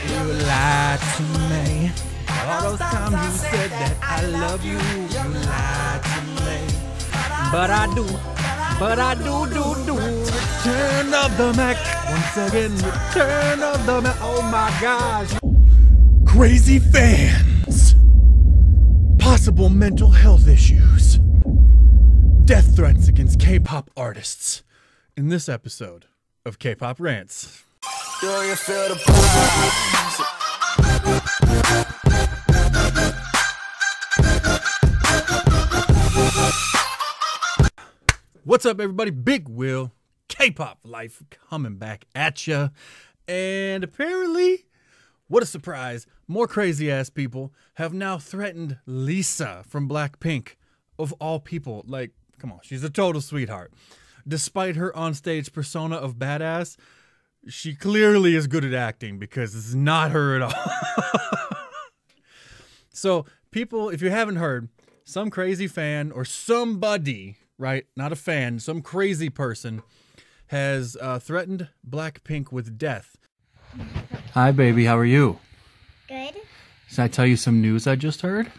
You lied to me. All those times you said that I love you, you lied to me. But I do. Return of the Mac. Once again, return of the Mac. Oh my gosh. Crazy fans. Possible mental health issues. Death threats against K-pop artists. In this episode of Kpop Rantz. Do you feel the vibes? What's up, everybody? Big Will, K-pop life coming back at ya. And apparently, what a surprise, more crazy ass people have now threatened Lisa from Blackpink, of all people. Like, come on, she's a total sweetheart. Despite her onstage persona of badass, she clearly is good at acting because it's not her at all. So, people, if you haven't heard, some crazy fan or somebody, right, not a fan, some crazy person has threatened Blackpink with death. Hi, baby. How are you? Good. Should I tell you some news I just heard?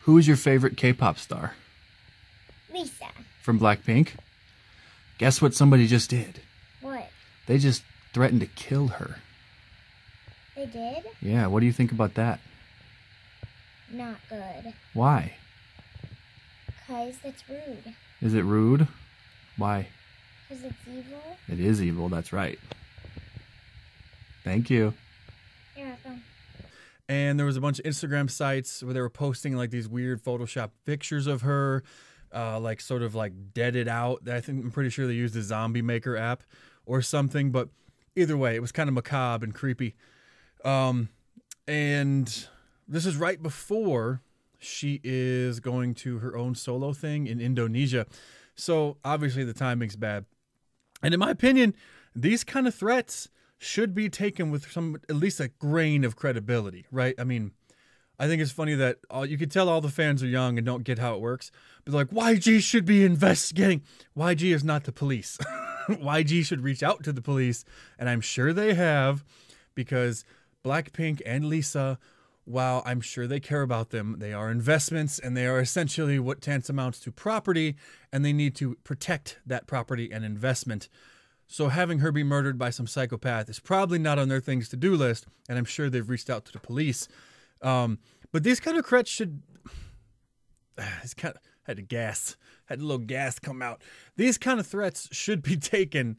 Who is your favorite K-pop star? Lisa. From Blackpink? Guess what somebody just did? What? They just threatened to kill her. They did? Yeah, what do you think about that? Not good. Why? Because that's rude. Is it rude? Why? Because it's evil. It is evil, that's right. Thank you. You're welcome. And there was a bunch of Instagram sites where they were posting like these weird Photoshop pictures of her, like sort of like deaded out. I'm pretty sure they used the Zombie Maker app or something, but either way, it was kind of macabre and creepy. And this is right before she is going to her own solo thing in Indonesia. So obviously the timing's bad. And in my opinion, these kind of threats should be taken with at least a grain of credibility, right? I mean, I think it's funny that you could tell all the fans are young and don't get how it works. But like, YG should be investigating. YG is not the police. YG should reach out to the police. And I'm sure they have, because Blackpink and Lisa, while I'm sure they care about them, they are investments and they are essentially what tantamounts to property, and they need to protect that property and investment. So having her be murdered by some psychopath is probably not on their things to do list, and I'm sure they've reached out to the police. But these kind of threats should... It's kind of... Had a little gas come out. These kind of threats should be taken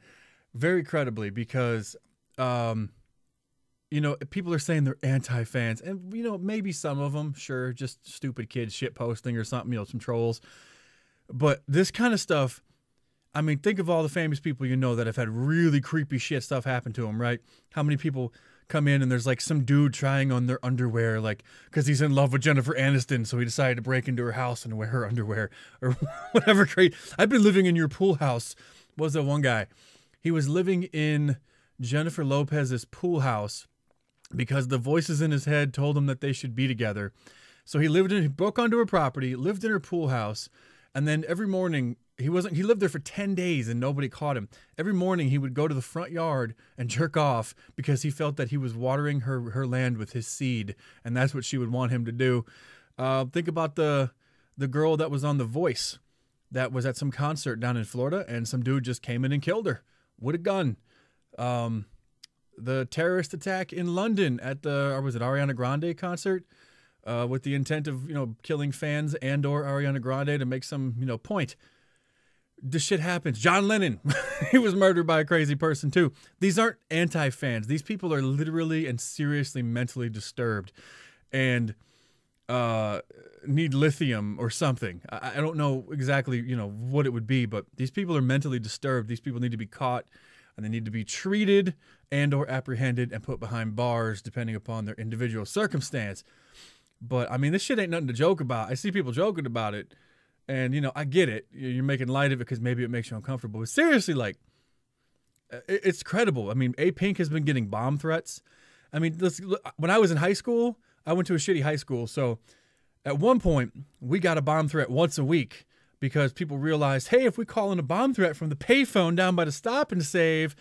very credibly because... you know, people are saying they're anti-fans, and, you know, maybe some of them, sure, just stupid kids shit posting or something, you know, some trolls. But this kind of stuff, I mean, think of all the famous people you know that have had really creepy shit stuff happen to them, right? How many people come in and there's like some dude trying on their underwear, like, because he's in love with Jennifer Aniston, so he decided to break into her house and wear her underwear or whatever. Great. I've been living in your pool house. What was that one guy? He was living in Jennifer Lopez's pool house because the voices in his head told him that they should be together. So he broke onto her property, lived in her pool house, and then every morning, he lived there for 10 days and nobody caught him. Every morning he would go to the front yard and jerk off because he felt that he was watering her land with his seed, and that's what she would want him to do. Think about the girl that was on The Voice that was at some concert down in Florida, and some dude just came in and killed her with a gun. The terrorist attack in London at or was it Ariana Grande concert, with the intent of, you know, killing fans and or Ariana Grande to make some, you know, point. This shit happens. John Lennon, he was murdered by a crazy person too. These aren't anti-fans. These people are literally and seriously mentally disturbed and need lithium or something. I don't know exactly, you know, what it would be, but these people are mentally disturbed. These people need to be caught, and they need to be treated and or apprehended and put behind bars depending upon their individual circumstance. But, I mean, this shit ain't nothing to joke about. I see people joking about it, and, you know, I get it. You're making light of it because maybe it makes you uncomfortable. But seriously, like, it's credible. I mean, A-Pink has been getting bomb threats. I mean, when I was in high school, I went to a shitty high school, so at one point, we got a bomb threat once a week because people realized, hey, if we call in a bomb threat from the payphone down by the Stop and Save,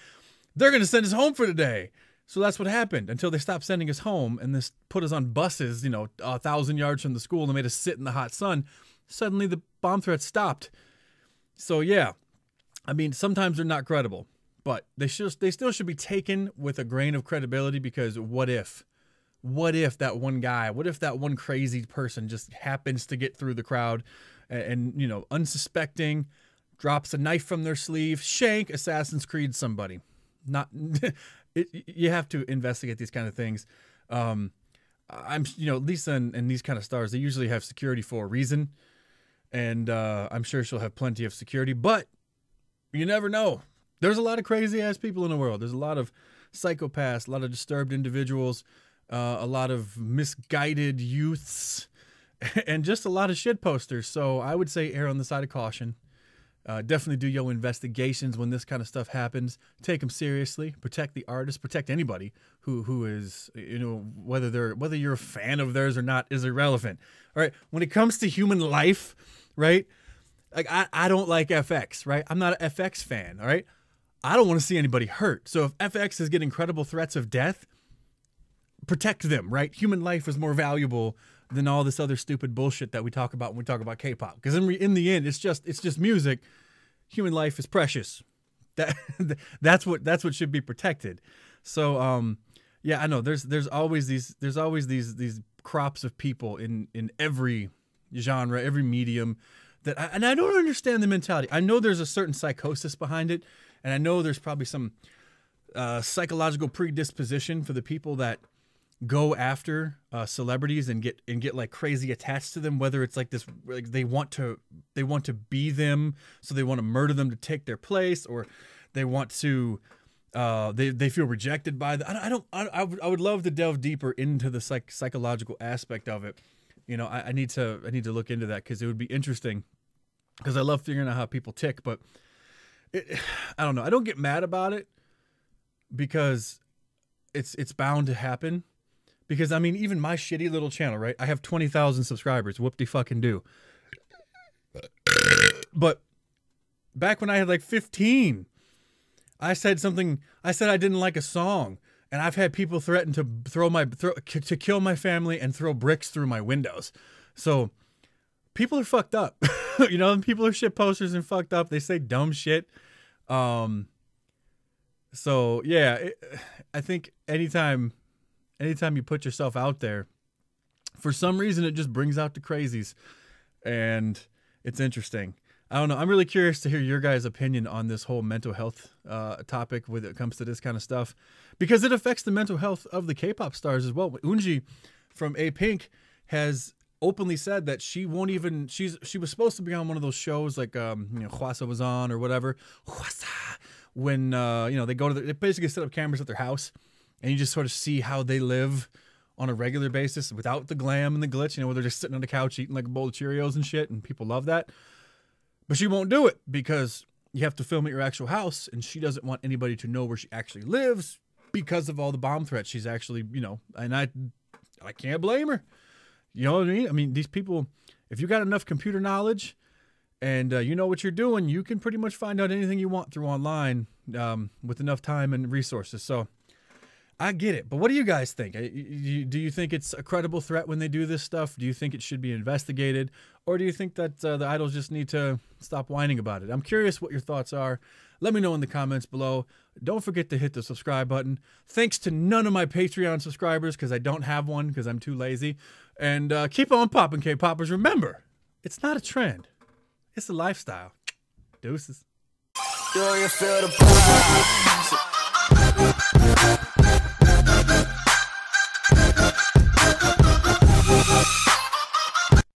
they're going to send us home for the day. So that's what happened until they stopped sending us home and this put us on buses, 1,000 yards from the school and made us sit in the hot sun. Suddenly the bomb threats stopped. So yeah, I mean, sometimes they're not credible, but they still should be taken with a grain of credibility, because what if that one guy, what if that one crazy person just happens to get through the crowd and unsuspecting, drops a knife from their sleeve, shank, Assassin's Creed somebody. Not you have to investigate these kind of things. Lisa and these kind of stars, they usually have security for a reason, and I'm sure she'll have plenty of security, but you never know. There's a lot of crazy ass people in the world. There's a lot of psychopaths, a lot of disturbed individuals, a lot of misguided youths, and just a lot of shit posters. So I would say err on the side of caution. Definitely do your investigations when this kind of stuff happens. Take them seriously. Protect the artist. Protect anybody who is, whether you're a fan of theirs or not is irrelevant. All right. When it comes to human life, right? Like I don't like FX, right? I'm not an FX fan. All right. I don't want to see anybody hurt. So if FX is getting credible threats of death, protect them, right? Human life is more valuable than all this other stupid bullshit that we talk about when we talk about K-pop. Because in the end, it's just music. Human life is precious. That's what should be protected. So yeah, I know there's always these crops of people in every genre, every medium and I don't understand the mentality. I know there's a certain psychosis behind it, and I know there's probably some psychological predisposition for the people that go after celebrities and get like crazy attached to them, whether it's like this, like they want to be them, so they want to murder them to take their place, or they want to they feel rejected by the I would love to delve deeper into the psychological aspect of it. I need to look into that, because it would be interesting, because I love figuring out how people tick, but I don't know. I don't get mad about it, because it's bound to happen. Because, I mean, even my shitty little channel, right? I have 20,000 subscribers. Whoop-de-fucking-do. But back when I had like 15, I said I didn't like a song. And I've had people threaten to kill my family and throw bricks through my windows. So people are fucked up. People are shit posters and fucked up. They say dumb shit. So, yeah, I think anytime you put yourself out there, for some reason, it just brings out the crazies, and it's interesting. I don't know. I'm really curious to hear your guys' opinion on this whole mental health topic when it comes to this kind of stuff, because it affects the mental health of the K-pop stars as well. Eunji from Blackpink has openly said that she won't even. She was supposed to be on one of those shows like Hwasa was on or whatever. Hwasa, when they basically set up cameras at their house. And you just sort of see how they live on a regular basis without the glam and the glitch, where they're just sitting on the couch eating like a bowl of Cheerios and shit, and people love that. But she won't do it, because you have to film at your actual house, and she doesn't want anybody to know where she actually lives because of all the bomb threats. She's actually, and I can't blame her. You know what I mean? I mean, these people, if you got enough computer knowledge and you know what you're doing, you can pretty much find out anything you want through online with enough time and resources. So I get it, but what do you guys think? Do you think it's a credible threat when they do this stuff? Do you think it should be investigated? Or do you think that the idols just need to stop whining about it? I'm curious what your thoughts are. Let me know in the comments below. Don't forget to hit the subscribe button. Thanks to none of my Patreon subscribers, because I don't have one because I'm too lazy. And keep on popping, K-poppers. Remember, it's not a trend. It's a lifestyle. Deuces. Do you feel the